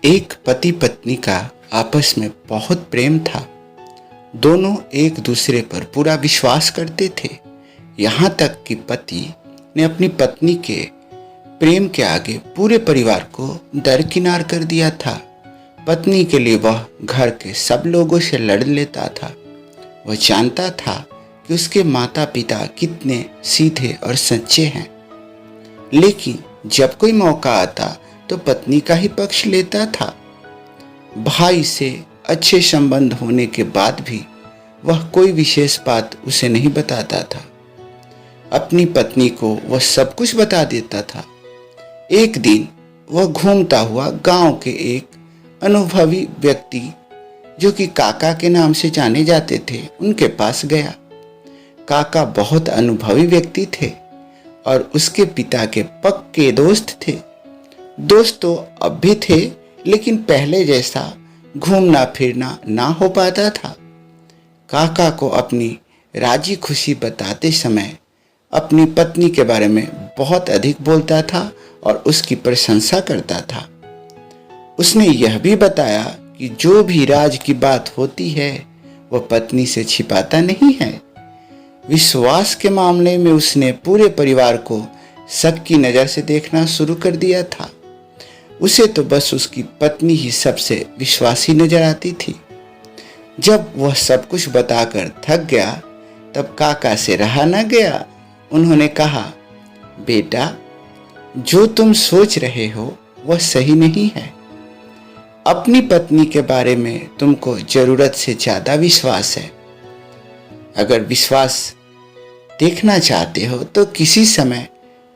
एक पति पत्नी का आपस में बहुत प्रेम था। दोनों एक दूसरे पर पूरा विश्वास करते थे। यहाँ तक कि पति ने अपनी पत्नी के प्रेम के आगे पूरे परिवार को दरकिनार कर दिया था। पत्नी के लिए वह घर के सब लोगों से लड़ लेता था। वह जानता था कि उसके माता पिता कितने सीधे और सच्चे हैं, लेकिन जब कोई मौका आता तो पत्नी का ही पक्ष लेता था। भाई से अच्छे संबंध होने के बाद भी वह कोई विशेष बात उसे नहीं बताता था। अपनी पत्नी को वह सब कुछ बता देता था। एक दिन वह घूमता हुआ गांव के एक अनुभवी व्यक्ति, जो कि काका के नाम से जाने जाते थे, उनके पास गया। काका बहुत अनुभवी व्यक्ति थे और उसके पिता के पक्के दोस्त थे। दोस्त तो अब भी थे, लेकिन पहले जैसा घूमना फिरना ना हो पाता था। काका को अपनी राजी खुशी बताते समय अपनी पत्नी के बारे में बहुत अधिक बोलता था और उसकी प्रशंसा करता था। उसने यह भी बताया कि जो भी राज की बात होती है वह पत्नी से छिपाता नहीं है। विश्वास के मामले में उसने पूरे परिवार को शक की नज़र से देखना शुरू कर दिया था। उसे तो बस उसकी पत्नी ही सबसे विश्वासी नजर आती थी। जब वह सब कुछ बताकर थक गया तब काका से रहा न गया। उन्होंने कहा, बेटा, जो तुम सोच रहे हो वह सही नहीं है। अपनी पत्नी के बारे में तुमको जरूरत से ज्यादा विश्वास है। अगर विश्वास देखना चाहते हो तो किसी समय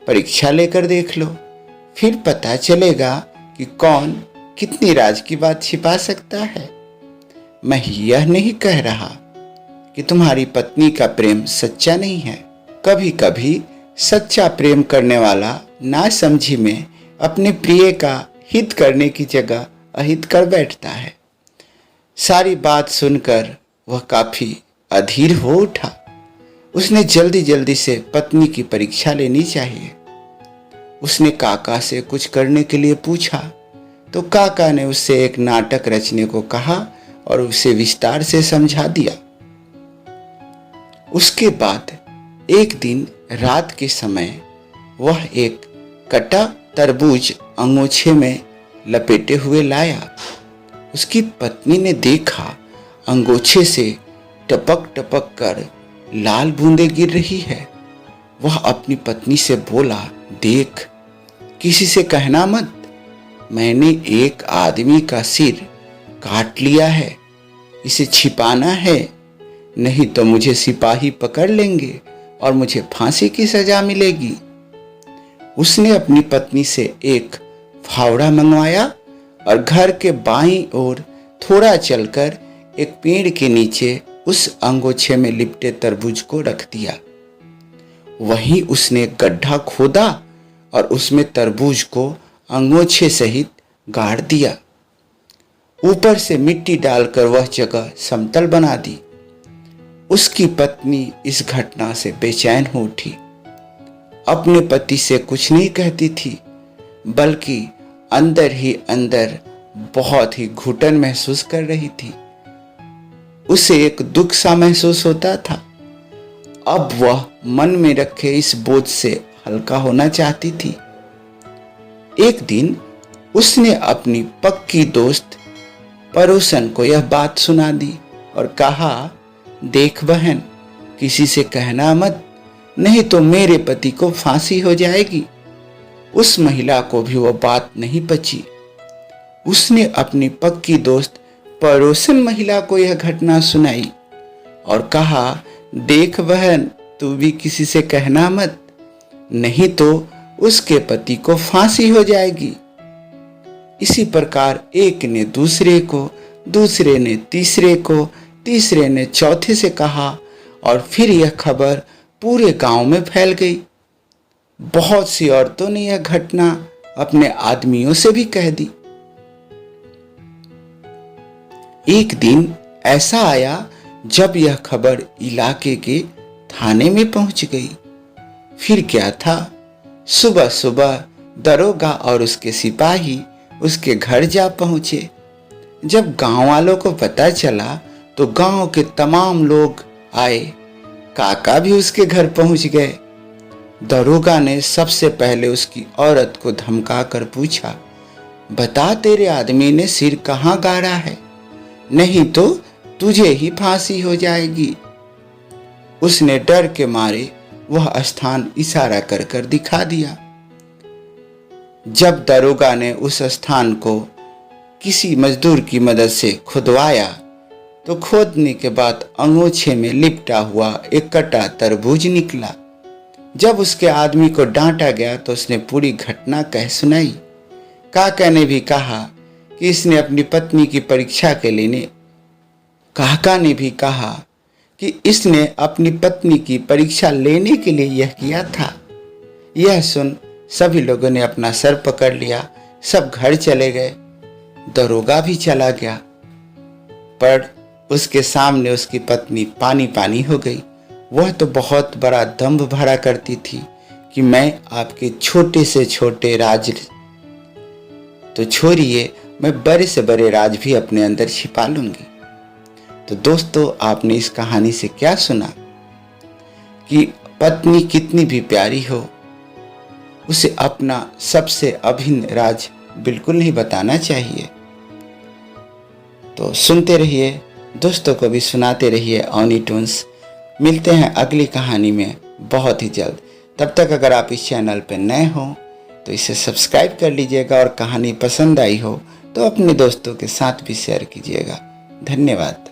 परीक्षा लेकर देख लो, फिर पता चलेगा कि कौन कितनी राज की बात छिपा सकता है। मैं यह नहीं कह रहा कि तुम्हारी पत्नी का प्रेम सच्चा नहीं है। कभी कभी सच्चा प्रेम करने वाला नासमझी में अपने प्रिय का हित करने की जगह अहित कर बैठता है। सारी बात सुनकर वह काफी अधीर हो उठा। उसने जल्दी जल्दी से पत्नी की परीक्षा लेनी चाहिए। उसने काका से कुछ करने के लिए पूछा तो काका ने उससे एक नाटक रचने को कहा और उसे विस्तार से समझा दिया। उसके बाद एक दिन रात के समय वह एक कटा तरबूज अंगोछे में लपेटे हुए लाया। उसकी पत्नी ने देखा अंगोछे से टपक टपक कर लाल बूंदें गिर रही है। वह अपनी पत्नी से बोला, देख, किसी से कहना मत। मैंने एक आदमी का सिर काट लिया है। इसे छिपाना है, नहीं तो मुझे सिपाही पकड़ लेंगे और मुझे फांसी की सजा मिलेगी। उसने अपनी पत्नी से एक फावड़ा मंगवाया और घर के बाईं ओर थोड़ा चलकर एक पेड़ के नीचे उस अंगोछे में लिपटे तरबूज को रख दिया। वहीं उसने गड्ढा खोदा और उसमें तरबूज को अंगोछे सहित गाड़ दिया। ऊपर से मिट्टी डालकर वह जगह समतल बना दी। उसकी पत्नी इस घटना से बेचैन हो उठी। अपने पति से कुछ नहीं कहती थी, बल्कि अंदर ही अंदर बहुत ही घुटन महसूस कर रही थी। उसे एक दुख सा महसूस होता था। अब वह मन में रखे इस बोझ से हल्का होना चाहती थी। एक दिन उसने अपनी पक्की दोस्त पड़ोसन को यह बात सुना दी और कहा, देख बहन, किसी से कहना मत, नहीं तो मेरे पति को फांसी हो जाएगी। उस महिला को भी वह बात नहीं पची। उसने अपनी पक्की दोस्त पड़ोसन महिला को यह घटना सुनाई और कहा, देख बहन, तू भी किसी से कहना मत, नहीं तो उसके पति को फांसी हो जाएगी। इसी प्रकार एक ने दूसरे को, दूसरे ने तीसरे को, तीसरे ने चौथे से कहा और फिर यह खबर पूरे गांव में फैल गई। बहुत सी औरतों ने यह घटना अपने आदमियों से भी कह दी। एक दिन ऐसा आया जब यह खबर इलाके के थाने में पहुंच गई। फिर क्या था, सुबह सुबह दरोगा और उसके सिपाही उसके घर जा पहुंचे। जब गांव वालों को पता चला तो गांव के तमाम लोग आए। काका भी उसके घर पहुंच गए। दरोगा ने सबसे पहले उसकी औरत को धमका कर पूछा, बता तेरे आदमी ने सिर कहाँ गाड़ा है, नहीं तो तुझे ही फांसी हो जाएगी। उसने डर के मारे वह स्थान इशारा कर कर दिखा दिया। जब दरोगा ने उस स्थान को किसी मजदूर की मदद से खुदवाया तो खोदने के बाद अंगोछे में लिपटा हुआ एक कटा तरबूज निकला। जब उसके आदमी को डांटा गया तो उसने पूरी घटना कह सुनाई। काका ने भी कहा कि इसने अपनी पत्नी की परीक्षा के लिए काका ने भी कहा कि इसने अपनी पत्नी की परीक्षा लेने के लिए यह किया था। यह सुन सभी लोगों ने अपना सर पकड़ लिया, सब घर चले गए। दरोगा भी चला गया, पर उसके सामने उसकी पत्नी पानी पानी हो गई। वह तो बहुत बड़ा दंभ भरा करती थी कि मैं आपके छोटे से छोटे राज तो छोड़िए, मैं बड़े से बड़े राज भी अपने अंदर छिपा लूंगी। तो दोस्तों, आपने इस कहानी से क्या सुना कि पत्नी कितनी भी प्यारी हो, उसे अपना सबसे अभिन्न राज बिल्कुल नहीं बताना चाहिए। तो सुनते रहिए, दोस्तों को भी सुनाते रहिए ऑनी टून्स। मिलते हैं अगली कहानी में बहुत ही जल्द। तब तक अगर आप इस चैनल पर नए हो तो इसे सब्सक्राइब कर लीजिएगा और कहानी पसंद आई हो तो अपने दोस्तों के साथ भी शेयर कीजिएगा। धन्यवाद।